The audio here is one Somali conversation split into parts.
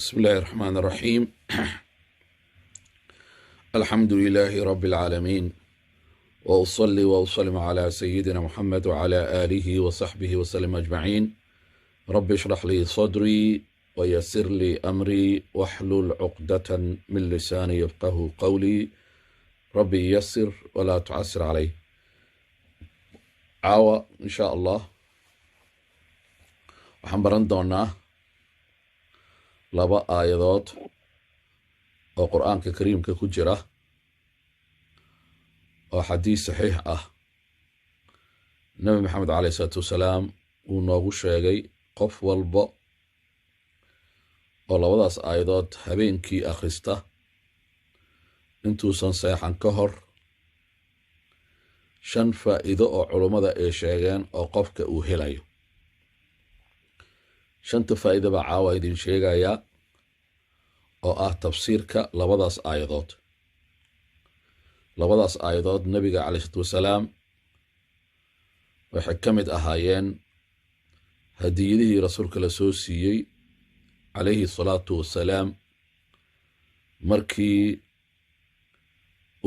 بسم الله الرحمن الرحيم. الحمد لله رب العالمين، وأصلي وأسلم على سيدنا محمد وعلى آله وصحبه وسلم أجمعين. رب اشرح لي صدري ويسر لي أمري واحلل عقدة من لساني يفقه قولي. ربي يسر ولا تعسر عليه. caawa insha allah waxaan baran doonaa laba aayadood oo qur'aanka kariimka ku jira oo xadiis saxiix ah nabi maxamed calayhi salaatu wasalaam uu noogu sheegay qof walba oo labadaas aayadood habeenkii akhrista intuusan seexan ka hor 5 faa'iido oo culummada ay sheegeen oo qofka uu helayo. 5 faa'iido baa caawa idin sheegayaa oo ah tafsiirka labadaas aayadood. labadaas aayadood nabiga calayhi salaatu wasalaam waxay ka mid ahaayeen hadiyadihii rasuulka la soo siiyey calayhi salaatu wasalaam markii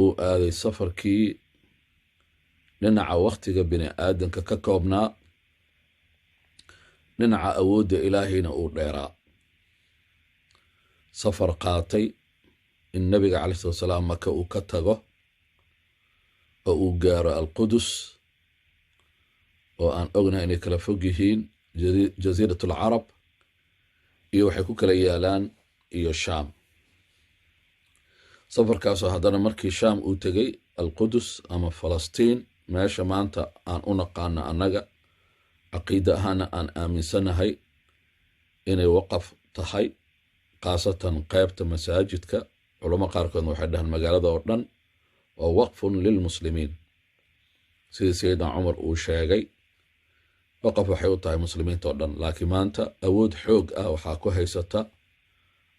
uu aaday safarkii dhinaca wakhtiga bini aadanka ka koobnaa, dhinaca awoodda ilaahayna uu dheeraa. safar qaatay in nabiga calayhi salaatu wasalaam maka uu ka tago oo uu gaaro alqudus oo aan ognahay inay kala fog yihiin jasiiratul carab iyo waxay ku kala yaalaan iyo shaam. safarkaasoo haddana markii shaam uu tegey alqudus ama falastiin, meesha maanta aan u naqaano annaga caqiida ahaana aan aaminsanahay inay waqaf tahay, khaasatan qaybta masaajidka. culamo qaarkoodna waxay dhahaan magaalada oo dhan waa waqfun lilmuslimiin, sidii sayidna cumar uu sheegay. waqaf waxay u tahay muslimiinta oo dhan, laakiin maanta awood xoog ah waxaa ku haysata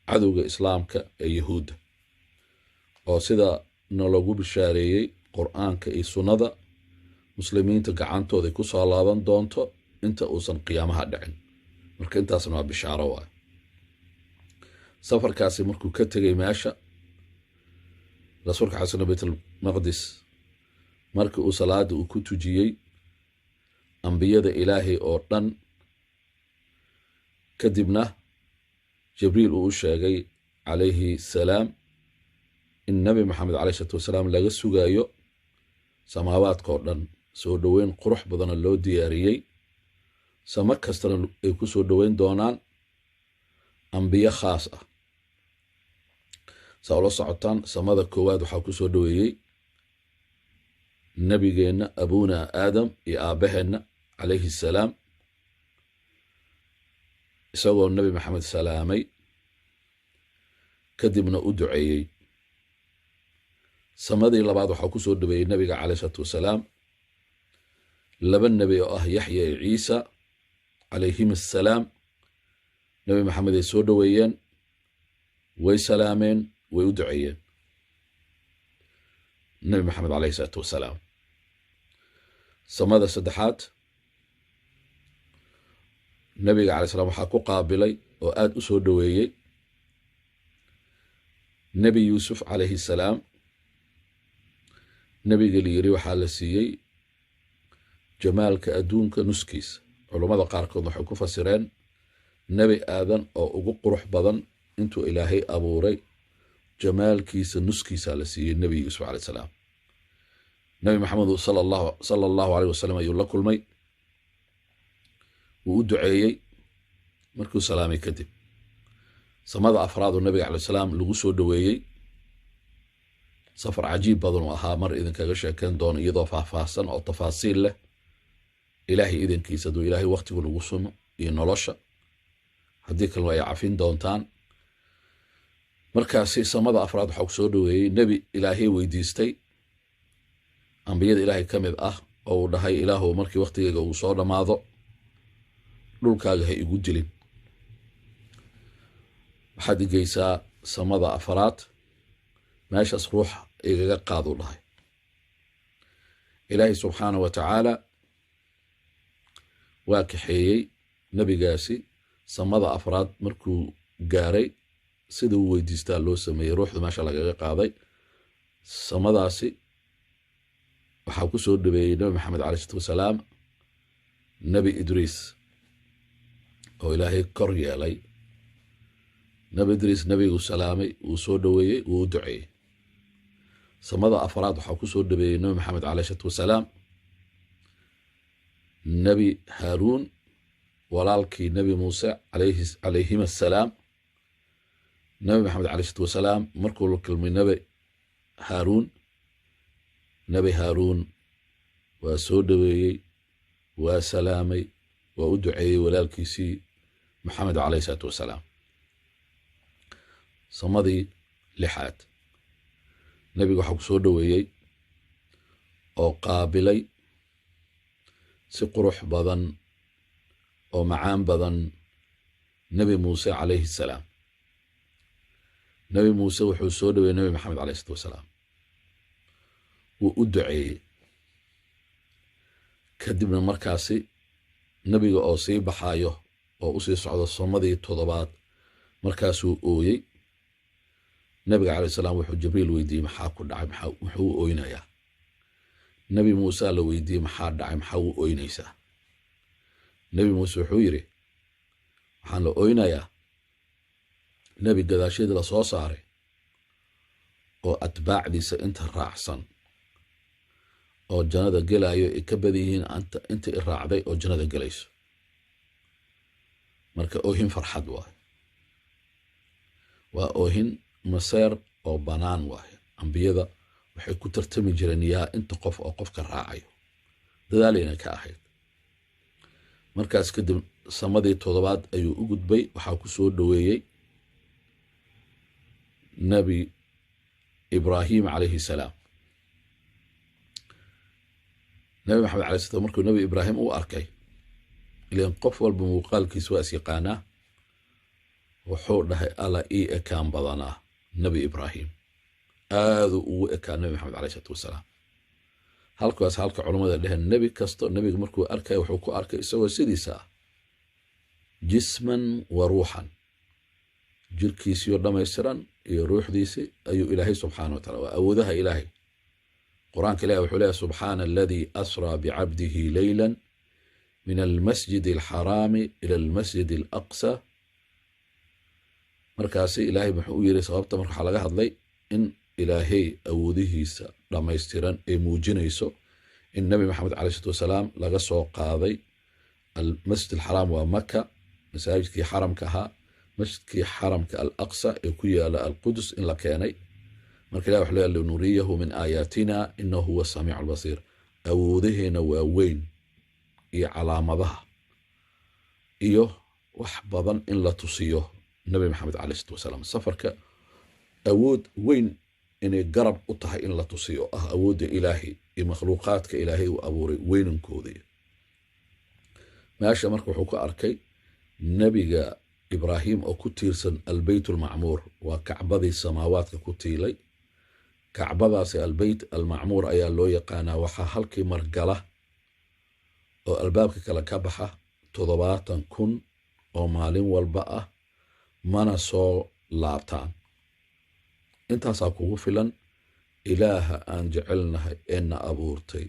cadowga islaamka ee yahuudda, oo sida nalagu bishaareeyey qur'aanka iyo sunnada muslimiinta gacantooday ku soo laaban doonto inta uusan qiyaamaha dhicin. marka intaasna waa bishaaro waay. safarkaasi markuu ka tegey meesha, rasuulka xasana baytulmaqdis markii uu salaada uu ku tujiyey ambiyada ilaahay oo dhan, kadibna jibriil uu u sheegay calayhi salaam in nabi maxamed calayhi salaatu wasalaam laga sugaayo samaawaadka oo dhan, soo dhoweyn qurux badana loo diyaariyey. samo kastana ay ku soo dhoweyn doonaan ambiyo khaas ah. saa ula socotaan, samada koowaad waxaa ku soo dhoweeyey nabigeenna abuna aadam iyo aabbaheenna calayhi salaam, isagoo nabi maxamed salaamay kadibna u duceeyey. samadii labaad waxaa ku soo dhoweeyey nabiga calayhi salaatu wasalaam 2 nebi oo ah yaxya iyo ciisa calayhim assalaam. nabi maxamed ay soo dhoweeyeen, way salaameen, way u duceeyeen nabi maxamed calayhi salaatu wasalaam. samada saddexaad nabiga calayhi salaam waxaa ku qaabilay oo aad u soo dhoweeyey nebi yuusuf calayhi salaam. nebiga la yiri waxaa la siiyey jamaalka adduunka nuskiisa. culummada qaarkood waxay ku fasireen nebi aadan oo ugu qurux badan intuu ilaahay abuuray, jamaalkiisa nuskiisa la siiyey nebi yuusuf calayhi salaam. nebi maxamed sala allahu alayh wasalam ayuu la kulmay, wuu u duceeyey markuu salaamay kadib. samada afraaduu nabiga calayhi salaam lagu soo dhoweeyey. safar cajiib badan uu ahaa, mar idinkaga sheekeen doono iyadoo faahfaahsan oo tafaasiil leh. ilaahay idankiisa hadduu ilaahay wakhtigu lagu sumo iyo nolosha, haddii kalena ay cafin doontaan. markaasi samada afraad waxaa ku soo dhoweeyey nebi ilaahay weydiistay ambiyada ilaahay ka mid ah oo uu dhahay, ilaahu markii wakhtigeyga uu soo dhammaado dhulkaaga ha igu dilin, waxaad igeysaa samada afraad, meeshaas ruux igaga qaaduu dhahay. ilaahay subxaanahu wa tacaala waa kaxeeyey nebigaasi samada afraad markuu gaaray siduu weydiistaa loo sameeyey ruuxda meesha lagaga qaaday samadaasi waxaa ku soo dhaweeyey nabi maxamed calayhi salaatu wasalaam nabi idriis oo ilaahay kor yeelay nabi idriis nabigu salaamay wuu soo dhaweeyey wuu u duceeyey samada afraad waxaa ku soo dhaweeyey nabi maxamed calayhi salaatu wasalaam nabi haaruun walaalkii nabi muuse calayhim assalaam nabi maxamed calayhi salaatu wasalaam markuu la kulmay nabi haaruun waa soo dhaweeyey waa salaamay waa u duceeyey walaalkiisii maxamed calayhi salaatu wasalaam samadii lixaad nebiga waxaa ku soo dhaweeyey oo qaabilay si qurux badan oo macaan badan nabi muuse calayhi salaam nabi muuse wuxuu soo dhaweeyey nabi maxamed calayhi salaatu wasalaam wuu u duceeyey kadibna markaasi nabiga oo sii baxaayo oo u sii socdo samadii toddobaad markaasuu ooyey nabiga calayhi salaam wuxuu jibriil weydiiyey maxaa ku dhacay muxuu u ooynayaa nabi muuse la weydiiyey maxaa dhacay maxaa u ooynaysaa nabi muuse wuxuu yidhi waxaan la ooynayaa nebi gadaasheeda la soo saaray oo atbaacdiisa inta raacsan oo jannada gelaayo ay ka badan yihiin inta i raacday oo jannada gelayso marka oohin farxad waaye waa oohin maseer oo bannaan waaye ambiyada waxay ku tartami jireen yaa inta qof oo qofka raacayo dadaalayna ka ahayd markaas kadib samadii toddobaad ayuu u gudbay waxaa ku soo dhaweeyey nabi ibraahim calayhi salaam nabi maxamed calayhi salaam markuu nabi ibraahim u arkay ilaan qof walba muuqaalkiisa waa is yaqaanaa wuxuu dhahay alla ii ekaan badanaa nabi ibraahim aaduu ugu ekaa nabi maxamed calayhi salaatu wasalaam halkaas halka culammada dheheen nebi kasto nebiga markuu arkay wuxuu ku arkay isagoo sidiisa ah jisman wa ruuxan jirkiisiyo dhammaystiran iyo ruuxdiisi ayuu ilaahay subxaana wa taala waa awoodaha ilaahay qur-aanka ilahi wuxuu leeyahay subxaana aladii asraa bicabdihi leylan min almasjid alxaraami ila almasjid alaqsa markaasi ilaahay muxuu u yiri sababta marka waxaa laga hadlay in ilaahay awoodihiisa dhammaystiran ay muujinayso in nabi maxamed calayhi salaatu wasalaam laga soo qaaday almasjid alxaraam waa maka masaajidkii xaramka ahaa masjidkii xaramka alaqsa ee ku yaala alqudus in la keenay marka ilahi wuxuu leeyahay linuriyahu min aayaatina inahu huwa samiicu albasiir awoodaheena waa weyn iyo calaamadaha iyo wax badan in la tusiyo nabi maxamed calayhi salaatu wasalaam safarka awood weyn inay garab u tahay in la tusiyo ah awoodda ilaahay iyo makhluuqaadka ilaahay uu abuuray weynankooda meesha marka wuxuu ka arkay nebiga ibraahim oo ku tiirsan albeyt almacmuur waa kacbadii samaawaadka ku tiilay kacbadaasi albeyt almacmuur ayaa loo yaqaanaa waxaa halkii margala oo albaabka kale ka baxa 70,000 oo maalin walba ah mana soo laabtaan intaasaa kugu filan ilaaha aan jecelnahay ee na abuurtay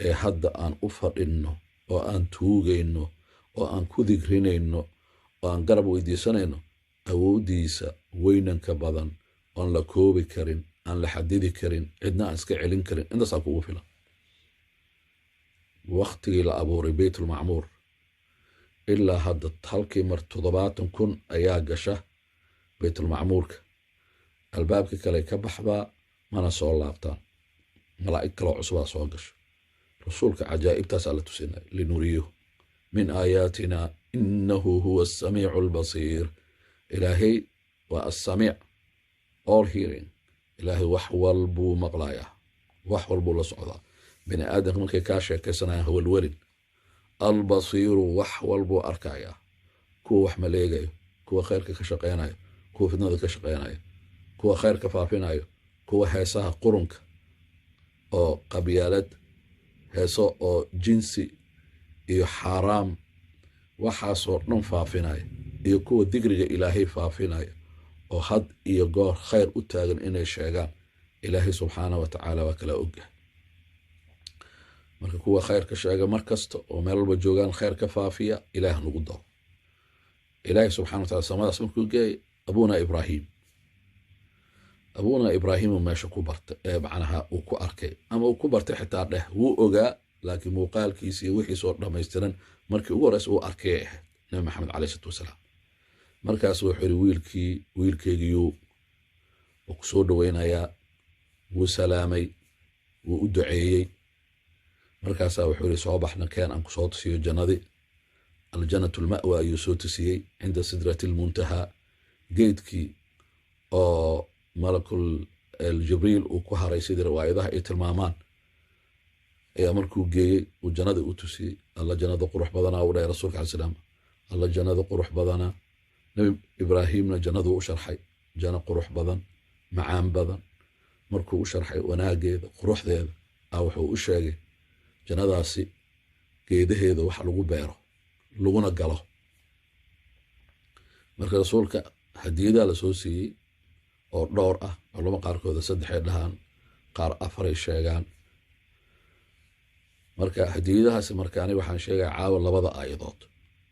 ee hadda aan u fadhinno oo aan tuugayno oo aan ku digrinayno oo aan garab weydiisanayno awooddiisa weynanka badan oon la koobi karin aan la xadidi karin cidna aan iska celin karin intaasaa kugu filan waqtigii la abuuray beytulmacmuur ilaa hadda halkii mar 70,000 ayaa gasha beytulmacmuurka albaabka kale ka baxdaa mana soo laabtaan malaa'ig kaloo cusubaa soo gasho rasuulka cajaa'ibtaasaa la tusinay linuriyahu min aayaatina innahu huwa asamiicu albasiir ilaahay waa assamiic all hearing ilaahay wax walbuu maqlayaa wax walbuu la socdaa bini aadamka markay kaa sheekaysanayaan hawalwelin albasiiru wax walbuu arkayaa kuwa wax maleegayo kuwa khayrka ka shaqaynayo kuwa fidnada ka shaqaynayo kuwa khayrka faafinayo kuwa heesaha qurunka oo qabyaalad heeso oo jinsi iyo xaaraam waxaasoo dhan faafinaya iyo kuwa digriga ilaahay faafinaya oo had iyo goor khayr u taagan inay sheegaan ilaahay subxaanahu wa tacaala waa kala ogyahay marka kuwa khayrka sheega mar kasta oo meel walba joogaan khayr ka faafiya ilaah nagu daro ilaahay subxaanahu wa tacaala samadaas markuu geeyay abuna ibraahimu meesha ku bartay macnaha uu ku arkay ama uu ku bartay xitaa dheh wuu ogaa laakiin muuqaalkiisa iyo wixiisoo dhammaystiran markii ugu horeysa uu arkay ahayd nabi maxamed calayhi salaatu wasalaam markaas wuxuu yidhi wiilkeygiyuu wuu ku soo dhoweynayaa wuu salaamay wuu u duceeyey markaasaa wuxuu yidhi soo baxna keen aan ku soo tusiyo jannadii aljannatu lma'wa ayuu soo tusiyey cinda sidrati lmuntahaa geedkii oo malakul jibriil uu ku haray sidii riwaayadaha ay tilmaamaan ayaa markuu geeyey uu jannadii u tusiyey alla jannada qurux badanaa u dhahay rasuulka alai salaam alla jannada qurux badanaa nabi ibraahimna jannaduu u sharxay janno qurux badan macaan badan markuu u sharxay wanaageeda quruxdeeda wuxuu u sheegay jannadaasi geedaheeda wax lagu beero laguna galo marka rasuulka hadiyadaa la soo siiyey oo dhowr ah culamo qaarkooda 3 ay dhahaan qaar 4 ay sheegaan marka hadiyadahaasi marka aniga waxaan sheegay caawa 2 aayadood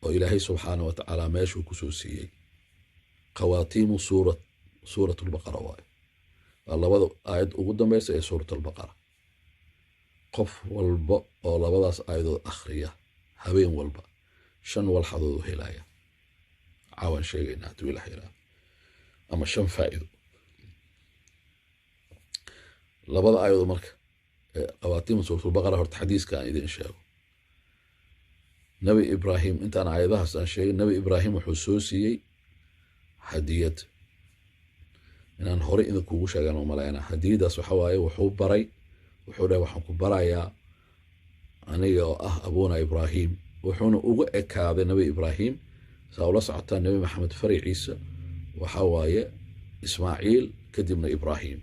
oo ilaahay subxaanahu wa tacaala meeshuu ku soo siiyey qawaatiimu suurat albaqara waaye waa 2 aayad ugu dambaysa ee suurat albaqara qof walba oo 2daas aayadood akhriya habeen walba 5 walxadood u helaya caawan sheegayna hadduu ilaahay yiraahdo ama 5 faa'iido 2 aayadood marka qawaatiimu suurat albaqara horta xadiiska aan idin sheego nabi ibraahim intaan aayadahaas aan sheegay nabi ibraahim wuxuu soo siiyey hadiyad inaan hore idinkuugu sheegan oo malaynaa hadiyadaas waxa waaye wuxuu dhahay waxaan ku barayaa aniga oo ah abuna ibraahim wuxuuna ugu ekaaday nabi ibraahim saa ula socotaa nabi maxamed fariiciisa waxa waaye ismaaciil kadibna ibraahim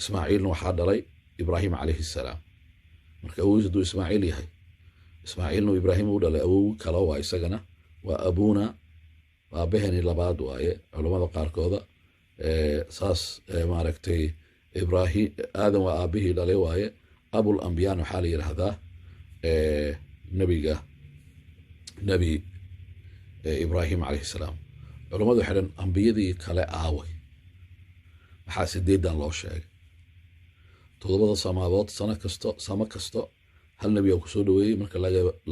ismaaciilna waxaa dhalay ibraahim calayhi salaam marka awogiis hadduu ismaaciil yahay ismaaciilna ibraahim uu dhalay awow kale waa isagana waa abuna aabahani labaad waaye culamada qaarkooda saas maaragtay ibraahim aadan waa aabihii dhalay waaye abul ambiyaan waxaa la yidhaahdaa nebi ibraahim calayhi salaam culamadu waxay dhan ambiyadii kale aaway maxaa 8 loo sheegay 7 samaadood samo kasto hal nebi aa ku soo dhaweeyey marka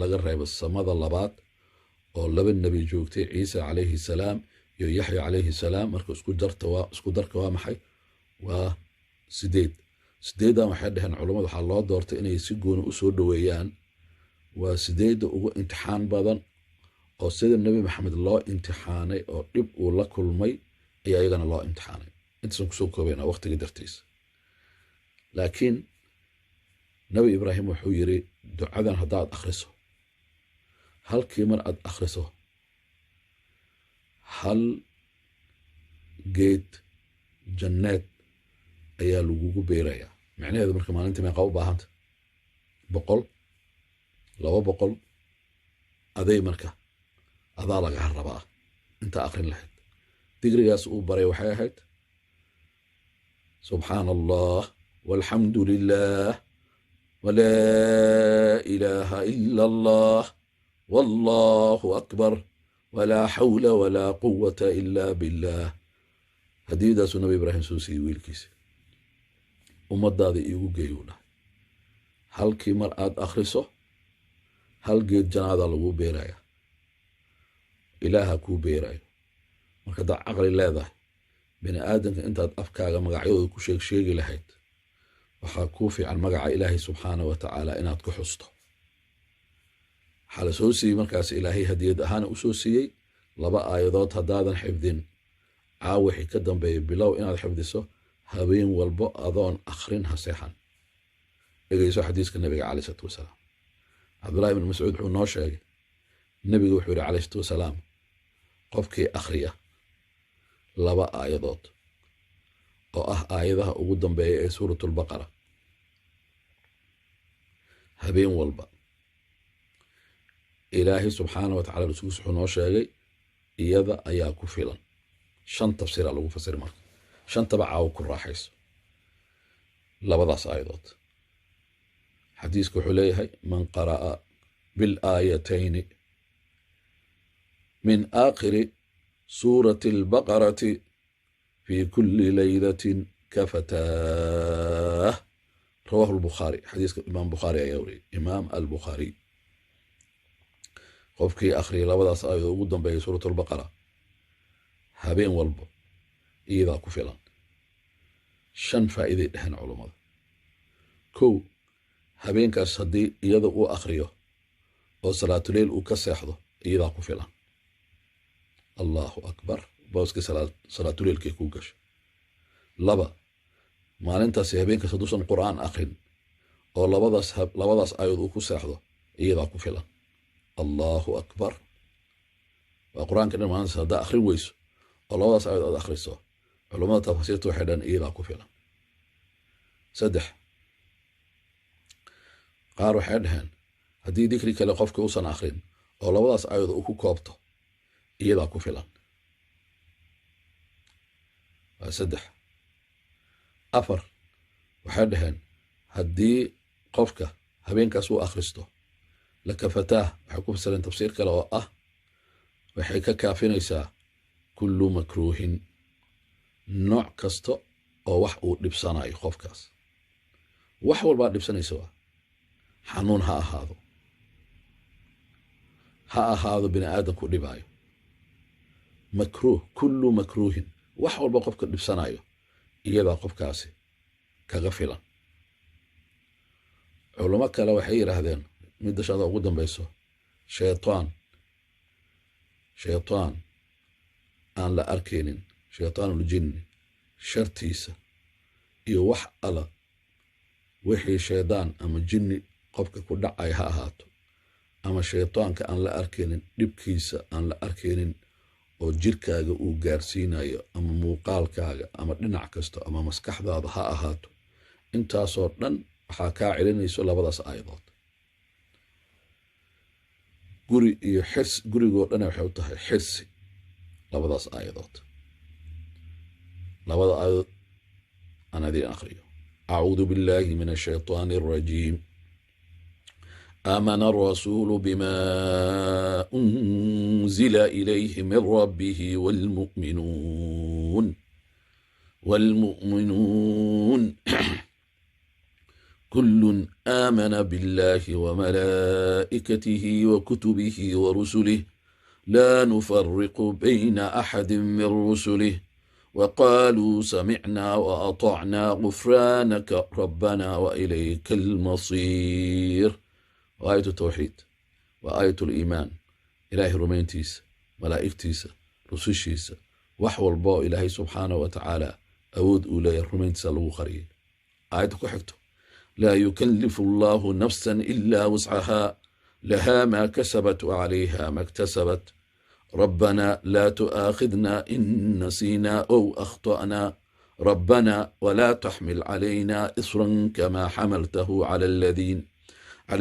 laga reebo samada labaad oo 2 nebi joogtay ciise calayhi salaam iyo yaxya calayhi salaam marka isku darka waa maxay waa 8 waxay dhaheen culimadu waxaa loo doortay inay si gooni u soo dhaweeyaan waa 8 ugu imtixaan badan oo sida nabi maxamed loo imtixaanay oo dhib uu la kulmay ayaa ayagana loo imtixaanay intaasaan kusoo koobaynaa waqtiga dartiisa laakiin nabi ibraahim wuxuu yiri ducadan haddaad akhriso halkii mar aad akhriso hal geed janneed ayaa lagugu beerayaa macnaheedu marka maalintii meeqa u baahanta 100 200 aday marka adaa laga rabaa inta akhrin lahayd digrigaas uu baray waxay ahayd subxaana allah walxamdu lilah walaa ilaaha ila allah والله أكبر ولا حول ولا قوة إلا بالله هديدا سو نبي إبراهيم سوسي ويلكيس ومدادي إيغو جيونا هل كي مرآد أخرسو هل جيد جنادا لغو بيرايا إلها كو بيرايا مركدا عقل الله ذا بني آدم انت أفكاغا مقاعيو كو شيك لحيد وحاكوفي عن مقاع إلهي سبحانه وتعالى إناد كحسطو حال سوسي مركز إلهي هديد أهانا أسوسيي 2 آيادات هدادا حفظين عاوحي كدن بلو إناد حفظيسو هابين والبو أضون أخرين هسيحان إيجيسو حديث النبي عليه الصلاة والسلام عبد الله بن مسعود حو نوشاقي النبي وحوري عليه الصلاة والسلام قفكي أخرية 2 آيادات آيادها أقدم بأي سورة البقرة هابين والبو إلهي سبحانه وتعالى رسول سبحانه وشاقي إيذا أياكو فيلا shan tafsiira lagu fasiri marka shantaba caawo ku raaxayso labadaas aayadood xadiisku wuxuu leeyahay man qara'a bilaayatayni min aakhiri suurati albaqarati fi kulli laylatin kafataah rawaahu albukhaari xadiiska imaam bukhaari ayaa wariyay imaam albukhaari qofkii akhriyay labadaas aayadood ugu dambeeyay suurat albaqara habeen walba iyadaa ku filan shan faa'iiday dheheen culummada kow habeenkaas haddii iyada uu akhriyo oo salaatuleyl uu ka seexdo iyadaa ku filan allahu akbar booskii salaatuleylkay ku gasho laba maalintaasi habeenkaas hadduusan qur'aan akhrin oo labadaas aayad uu ku seexdo iyadaa ku filan allahu akbar waa qur'aanka dhan maalintaas haddaa akhrin weyso oo labadaas aayad aad akhriso culummada tafasiirta waxay dhan iyadaa ku filan saddex qaar waxay dhaheen haddii dikri kale qofka uusan akhrin oo labadaas aayad uu ku koobto iyadaa ku filan waa saddex afar waxay dhaheen haddii qofka habeenkaas uu akhristo lakafataah waxay ku fasireen tafsiir kale oo ah waxay ka kaafinaysaa kullu makruuhin nooc kasta oo wax uu dhibsanayo qofkaas wax walbaa dhibsanaysa waa xanuun ha ahaado bini aadamku dhibaayo makruuh kullu makruuhin wax walba qofka dhibsanayo iyadaa qofkaasi kaga filan culamo kale waxay yidhaahdeen midda shada ugu dambayso shaytaan aan la arkaynin shaytaanuljinni shartiisa iyo wax alla wixii shaydaan ama jinni qofka ku dhacay ha ahaato ama shaytaanka aan la arkaynin dhibkiisa aan la arkaynin oo jirkaaga uu gaarsiinayo ama muuqaalkaaga ama dhinac kasto ama maskaxdaada ha ahaato intaasoo dhan waxaa kaa celinayso labadaas aayadood guri iyo xirsi gurigoo dhan waxay u tahay xirsi labadaas aayadood labada aayadood aan adiin akhriyo أعوذ بالله من الشيطان الرجيم آمن الرسول بما أنزل إليه من ربه والمؤمنون كل آمن بالله وملائكته وكتبه ورسله لا نفرق بين أحد من رسله وقالوا سمعنا وأطعنا غفرانك ربنا وإليك المصير وآية التوحيد وآية الإيمان إلهي رمينتيس ملائكتيس رسوشيس وحو الباء إلهي سبحانه وتعالى أود أولي رمينتيس الوخري آية كحكته لا يكلف الله نفسا إلا وسعها لها ما كسبت وعليها ما اكتسبت ربنا لا تؤاخذنا إن نسينا أو أخطأنا ربنا ولا تحمل علينا إصرا كما حملته على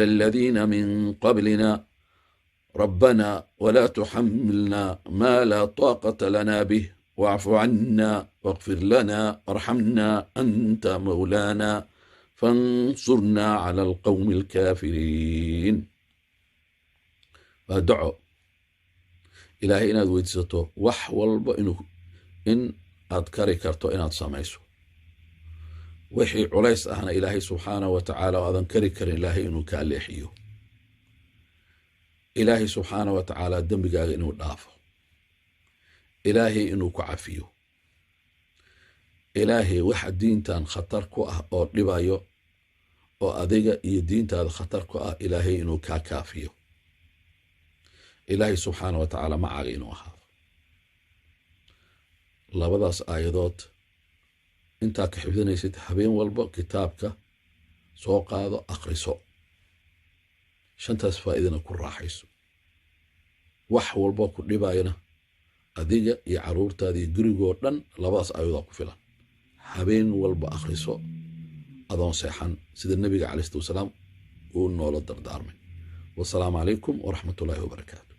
الذين من قبلنا ربنا ولا تحملنا ما لا طاقة لنا به واعف عنا واغفر لنا وارحمنا أنت مولانا فانصرنا على القوم الكافرين فادعوا ilaahay inaad weydiisato wax walba in aad kari karto inaad samayso wixii culays ahna ilaahay subxaanahu wa tacaala oo aadan kari karin ilaahay inuu kaa leexiyo ilaahay subxaanahu wa tacaala dembigaaga inuu dhaafo ilaahay inuu ku cafiyo ilaahay waxa diintan khatar ku ah oo dhibayo oo adiga iyo diintaada khatar ku ah ilaahay inuu kaa kaafiyo ilaahay subxaanahu wa tacaala macaaga inuu ahaado labadaas aayadood intaa ka xifdinaysid habeen walba kitaabka soo qaado akhriso shantaas faa'iidana ku raaxayso wax walba ku dhibayna adiga iyo caruurtaada iyo gurigoo dhan labadaas aayadood ku filan habeen walba akhriso adoon seexan sida nabiga calayhi salaatu wasalaam uu noola dardaarmay والسلام عليكم ورحمة الله وبركاته.